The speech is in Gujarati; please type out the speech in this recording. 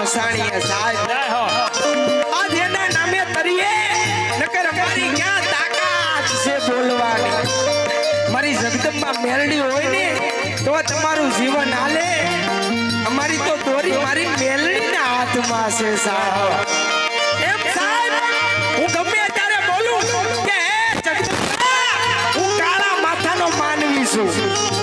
મસાણીએ સાહેબ આજ એના નામે તરીએ નકર અમારી ક્યાં તાકાત છે બોલવાની મારી જગદંબા મેલડી હોય ને તો તમારું જીવન હાલે અમારી તો દોરી મારી મેલડીના હાથમાં છે સાહેબ એમ સાહેબ હું ગમે ત્યારે બોલું કે જગદંબા હું કાળા માથાનો માનવી છું